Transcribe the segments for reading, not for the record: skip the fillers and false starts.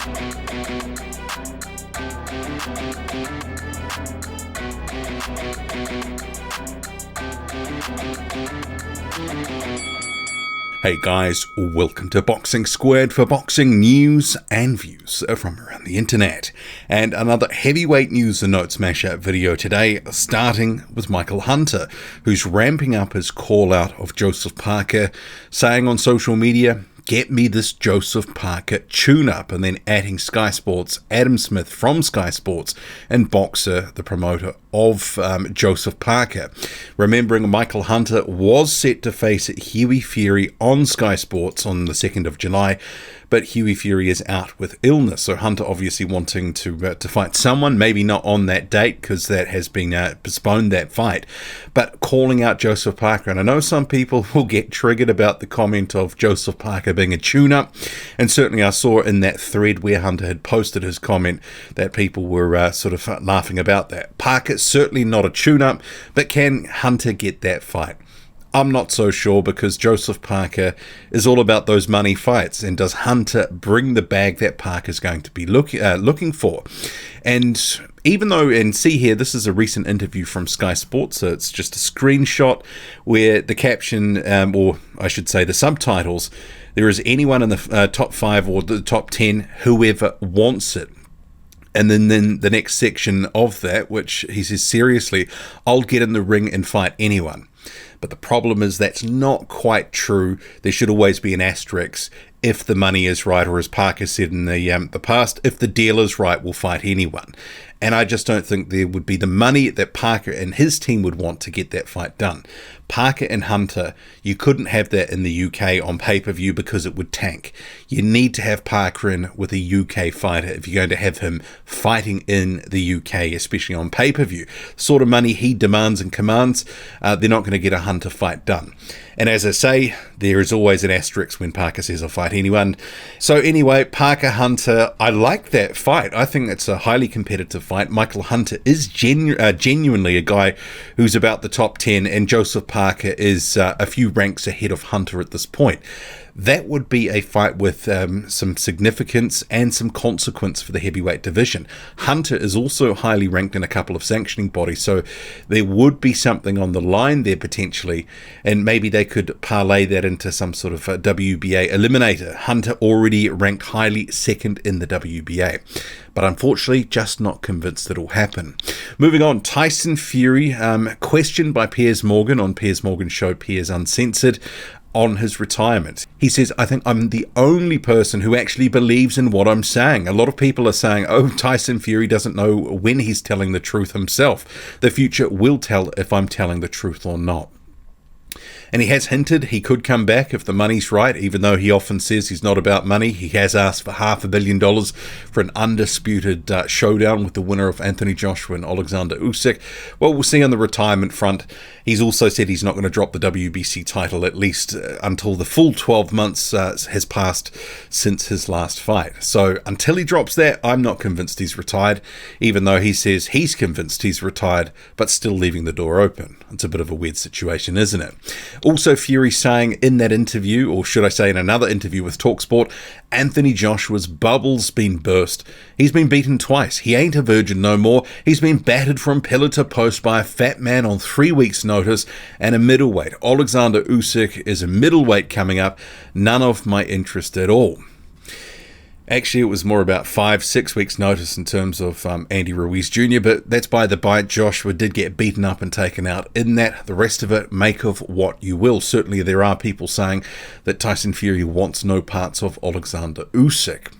Hey guys, welcome to Boxing Squared for boxing news and views from around the internet. And another heavyweight news and notes mashup video today, starting with Michael Hunter, who's ramping up his call out of Joseph Parker, saying on social media, "Get me this Joseph Parker tune-up," and then adding Sky Sports, Adam Smith from Sky Sports, and Boxer, the promoter of Joseph Parker. Remembering Michael Hunter was set to face Hughie Fury on Sky Sports on the 2nd of July, but Hughie Fury is out with illness, so Hunter obviously wanting to fight someone, maybe not on that date because that has been postponed, that fight, but calling out Joseph Parker. And I know some people will get triggered about the comment of Joseph Parker being a tune-up, and certainly I saw in that thread where Hunter had posted his comment that people were sort of laughing about that. Parker certainly not a tune-up, but can Hunter get that fight? I'm not so sure, because Joseph Parker is all about those money fights, and does Hunter bring the bag that Parker's going to be looking for? And even though, and see here, this is a recent interview from Sky Sports, so it's just a screenshot where the caption, or I should say the subtitles, "There is anyone in the top 5 or the top 10, whoever wants it." And then the next section of that, which he says, "Seriously, I'll get in the ring and fight anyone." But the problem is that's not quite true. There should always be an asterisk if the money is right, or as Parker said in the past, if the deal is right, we'll fight anyone. And I just don't think there would be the money that Parker and his team would want to get that fight done. Parker and Hunter, you couldn't have that in the UK on pay-per-view because it would tank. You need to have Parker in with a UK fighter if you're going to have him fighting in the UK, especially on pay-per-view. The sort of money he demands and commands, they're not going to get a Hunter fight done. And as I say, there is always an asterisk when Parker says I'll fight anyone. So anyway, Parker-Hunter, I like that fight. I think it's a highly competitive fight. Michael Hunter is genuinely a guy who's about the top 10, and Joseph Parker is a few ranks ahead of Hunter at this point. That would be a fight with some significance and some consequence for the heavyweight division. Hunter is also highly ranked in a couple of sanctioning bodies, so there would be something on the line there potentially, and maybe they could parlay that into some sort of WBA eliminator. Hunter already ranked highly second in the WBA, but unfortunately just not convinced that it'll happen. Moving on, Tyson Fury, questioned by Piers Morgan on Piers Morgan's show Piers Uncensored, on his retirement. He says, "I think I'm the only person who actually believes in what I'm saying. A lot of people are saying, oh, Tyson Fury doesn't know when he's telling the truth himself. The future will tell if I'm telling the truth or not." And he has hinted he could come back if the money's right, even though he often says he's not about money. He has asked for $500 million for an undisputed showdown with the winner of Anthony Joshua and Oleksandr Uysk. Well, we'll see on the retirement front. He's also said he's not going to drop the WBC title, at least until the full 12 months has passed since his last fight. So until he drops that, I'm not convinced he's retired, even though he says he's convinced he's retired, but still leaving the door open. It's a bit of a weird situation, isn't it? Also, Fury saying in that interview, or should I say in another interview with TalkSport, Anthony Joshua's bubble's been burst. He's been beaten twice. He ain't a virgin no more. He's been battered from pillar to post by a fat man on 3 weeks' notice and a middleweight. Oleksandr Uysk is a middleweight coming up. None of my interest at all. Actually, it was more about 5-6 weeks notice in terms of Andy Ruiz Jr., but that's by the by. Joshua did get beaten up and taken out in that. The rest of it, make of what you will. Certainly there are people saying that Tyson Fury wants no parts of Oleksandr Uysk.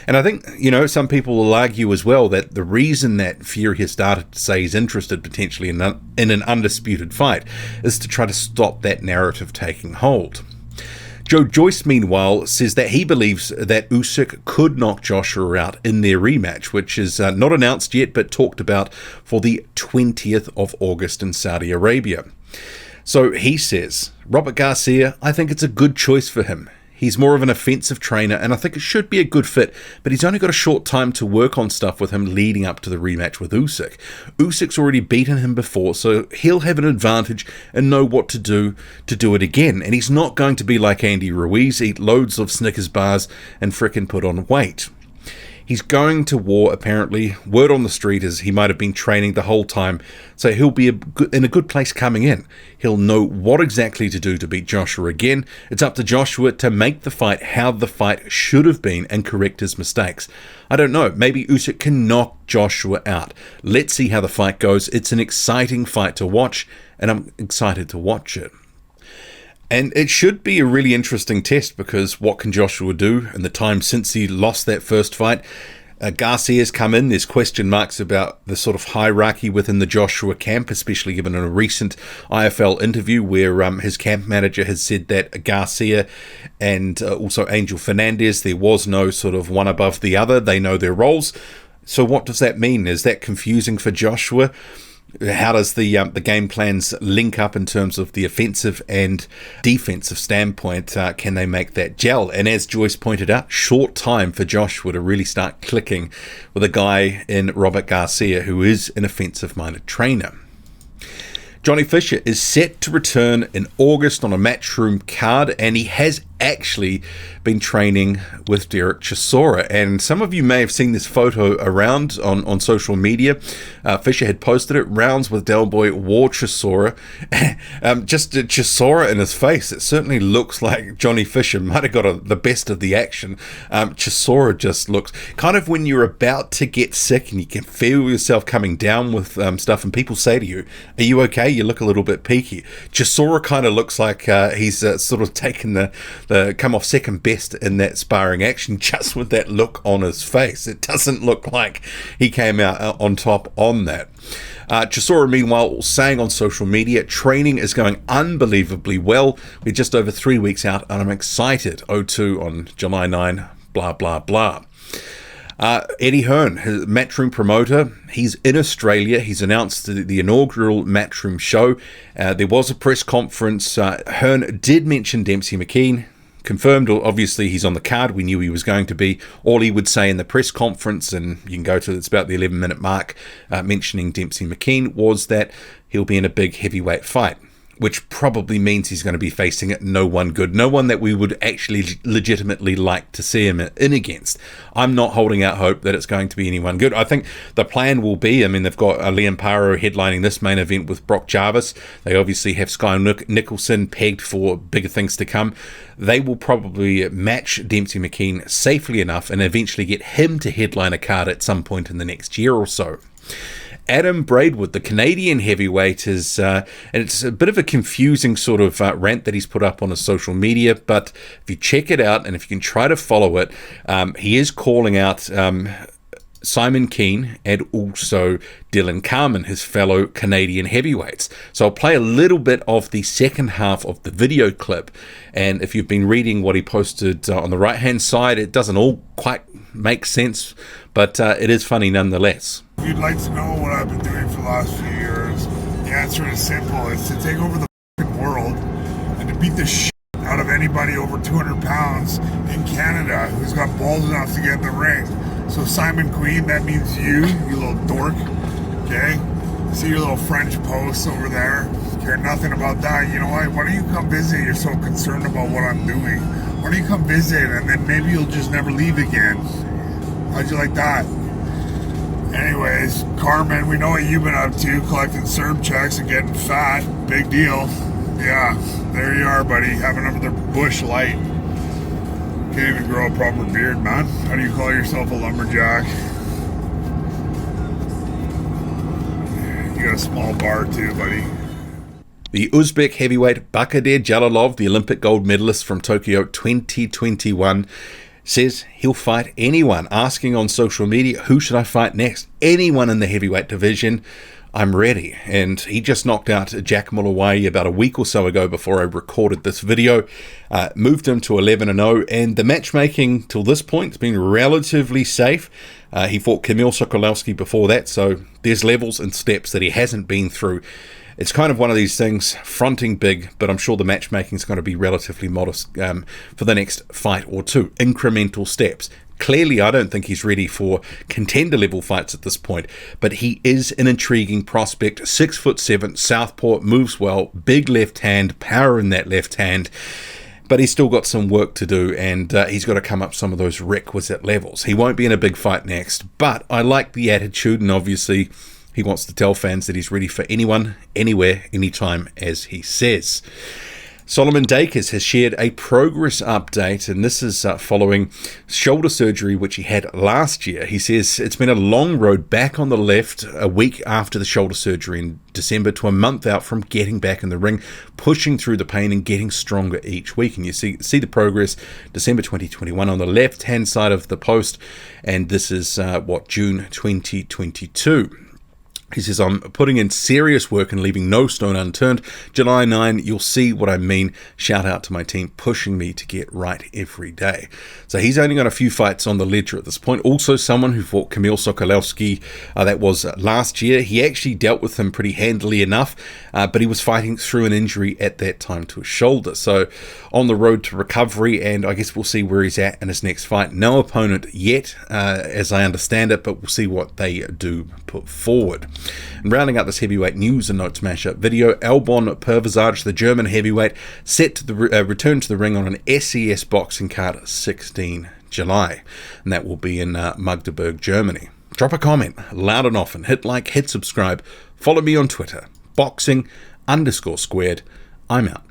And I think, some people will argue as well that the reason that Fury has started to say he's interested potentially in an undisputed fight is to try to stop that narrative taking hold. Joyce, meanwhile, says that he believes that Uysk could knock Joshua out in their rematch, which is not announced yet, but talked about for the 20th of August in Saudi Arabia. So he says, Robert Garcia, I think it's a good choice for him. He's more of an offensive trainer, and I think it should be a good fit, but he's only got a short time to work on stuff with him leading up to the rematch with Uysk. Usyk's already beaten him before, so he'll have an advantage and know what to do it again, and he's not going to be like Andy Ruiz, eat loads of Snickers bars and frickin' put on weight. He's going to war, apparently. Word on the street is he might have been training the whole time, so he'll be in a good place coming in. He'll know what exactly to do to beat Joshua again. It's up to Joshua to make the fight how the fight should have been and correct his mistakes. I don't know, maybe Uysk can knock Joshua out. Let's see how the fight goes. It's an exciting fight to watch, and I'm excited to watch it. And it should be a really interesting test, because what can Joshua do in the time since he lost that first fight? Garcia's come in. There's question marks about the sort of hierarchy within the Joshua camp, especially given in a recent IFL interview where his camp manager has said that Garcia and also Angel Fernandez, there was no sort of one above the other. They know their roles. So what does that mean? Is that confusing for Joshua? How does the game plans link up in terms of the offensive and defensive standpoint? Can they make that gel? And as Joyce pointed out, short time for Joshua to really start clicking with a guy in Robert Garcia who is an offensive-minded trainer. Johnny Fisher is set to return in August on a Matchroom card, and he has actually been training with Derek Chisora. And some of you may have seen this photo around on social media. Fisher had posted it, rounds with Del Boy wore Chisora. Just Chisora in his face. It certainly looks like Johnny Fisher might have got the best of the action. Chisora just looks kind of when you're about to get sick and you can feel yourself coming down with stuff, and people say to you, "Are you okay? You look a little bit peaky." Chisora kind of looks like he's sort of taken the come off second best in that sparring action, just with that look on his face. It doesn't look like he came out on top on that. Chisora, meanwhile, saying on social media, training is going unbelievably well. We're just over 3 weeks out, and I'm excited. 0-2 on July 9, blah, blah, blah. Eddie Hearn, his Matchroom promoter, he's in Australia. He's announced the inaugural Matchroom show. There was a press conference. Hearn did mention Demsey McKean. Confirmed, obviously, he's on the card. We knew he was going to be. All he would say in the press conference, and you can go to it's about the 11-minute mark, mentioning Demsey McKean, was that he'll be in a big heavyweight fight, which probably means he's going to be facing no one good, no one that we would actually legitimately like to see him in against. I'm not holding out hope that it's going to be anyone good. I think the plan will be, they've got Liam Paro headlining this main event with Brock Jarvis. They obviously have Sky Nicholson pegged for bigger things to come. They will probably match Demsey McKean safely enough and eventually get him to headline a card at some point in the next year or so. Adam Braidwood, the Canadian heavyweight, is, and it's a bit of a confusing sort of rant that he's put up on his social media, but if you check it out and if you can try to follow it, he is calling out Simon Keane and also Dylan Carmen, his fellow Canadian heavyweights. So I'll play a little bit of the second half of the video clip, and if you've been reading what he posted on the right-hand side, it doesn't all quite make sense, but it is funny nonetheless. If you'd like to know what I've been doing for the last few years, the answer is simple. It's to take over the fucking world and to beat the shit out of anybody over 200 pounds in Canada who's got balls enough to get in the ring. So Simon Queen, that means you little dork, okay? See your little French posts over there? Care nothing about that. You know what? Why don't you come visit? You're so concerned about what I'm doing. Why don't you come visit, and then maybe you'll just never leave again. How'd you like that? Anyways, Carmen, we know what you've been up to, collecting Serb checks and getting fat. Big deal. Yeah, there you are, buddy. Having another Bush Light. Can't even grow a proper beard, man. How do you call yourself a lumberjack? You got a small bar too, buddy. The Uzbek heavyweight Bakhoidir Jalolov, the Olympic gold medalist from Tokyo 2021, says he'll fight anyone, asking on social media, who should I fight next? Anyone in the heavyweight division, I'm ready. And he just knocked out Jack Mulawai about a week or so ago before I recorded this video, moved him to 11-0, and the matchmaking till this point has been relatively safe. He fought Kamil Sokolowski before that, so there's levels and steps that he hasn't been through. It's kind of one of these things, fronting big, but I'm sure the matchmaking is going to be relatively modest for the next fight or two. Incremental steps. Clearly, I don't think he's ready for contender-level fights at this point, but he is an intriguing prospect. 6'7", southpaw, moves well, big left hand, power in that left hand. but he's still got some work to do, and he's got to come up some of those requisite levels. He won't be in a big fight next, but I like the attitude, and obviously he wants to tell fans that he's ready for anyone, anywhere, anytime, as he says. Solomon Dakis has shared a progress update, and this is following shoulder surgery which he had last year. He says it's been a long road back on the left, a week after the shoulder surgery in December to a month out from getting back in the ring, pushing through the pain and getting stronger each week. And you see the progress, December 2021 on the left-hand side of the post, and this is June 2022. He says, I'm putting in serious work and leaving no stone unturned. July 9, you'll see what I mean. Shout out to my team pushing me to get right every day. So he's only got a few fights on the ledger at this point. Also someone who fought Kamil Sokolowski, that was last year. He actually dealt with him pretty handily enough, but he was fighting through an injury at that time to his shoulder. So on the road to recovery, and I guess we'll see where he's at in his next fight. No opponent yet, as I understand it, but we'll see what they do put forward. And rounding out this heavyweight news and notes mashup video, Albon Pervizaj, the German heavyweight, set to return to the ring on an SES boxing card 16 July, and that will be in Magdeburg, Germany. Drop a comment loud and often, hit like, hit subscribe, follow me on Twitter, boxing_squared. I'm out.